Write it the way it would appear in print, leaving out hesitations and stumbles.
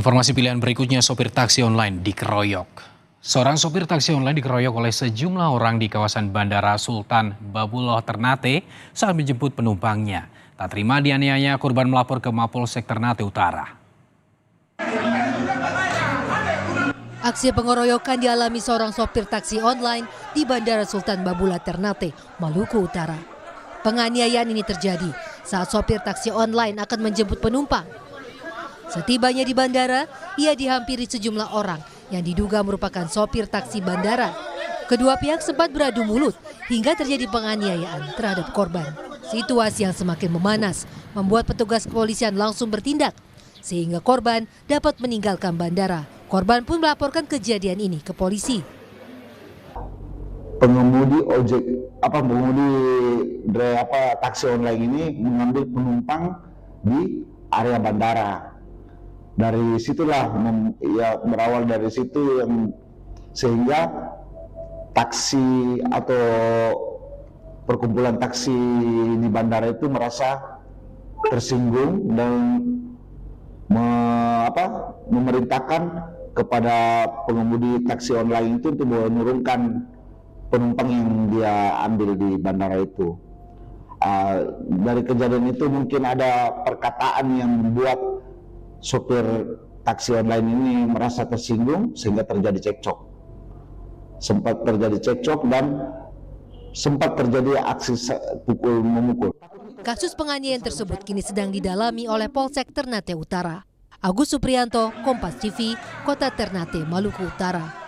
Informasi pilihan berikutnya, sopir taksi online dikeroyok. Seorang sopir taksi online dikeroyok oleh sejumlah orang di kawasan Bandara Sultan Babuloh Ternate saat menjemput penumpangnya. Tak terima dianiaya, korban melapor ke Mapolsek Ternate Utara. Aksi pengeroyokan dialami seorang sopir taksi online di Bandara Sultan Babuloh Ternate, Maluku Utara. Penganiayaan ini terjadi saat sopir taksi online akan menjemput penumpang. Setibanya di bandara, ia dihampiri sejumlah orang yang diduga merupakan sopir taksi bandara. Kedua pihak sempat beradu mulut hingga terjadi penganiayaan terhadap korban. Situasi yang semakin memanas membuat petugas kepolisian langsung bertindak sehingga korban dapat meninggalkan bandara. Korban pun melaporkan kejadian ini ke polisi. Pengemudi taksi online ini mengambil penumpang di area bandara. Dari situlah berawal dari situ sehingga taksi atau perkumpulan taksi di bandara itu merasa tersinggung dan memerintahkan kepada pengemudi taksi online itu untuk menurunkan penumpang yang dia ambil di bandara itu. Dari kejadian itu mungkin ada perkataan yang membuat sopir taksi online ini merasa tersinggung sehingga terjadi cekcok. Sempat terjadi cekcok dan sempat terjadi aksi pukul memukul. Kasus penganiayaan tersebut kini sedang didalami oleh Polsek Ternate Utara. Agus Supriyanto, Kompas TV, Kota Ternate, Maluku Utara.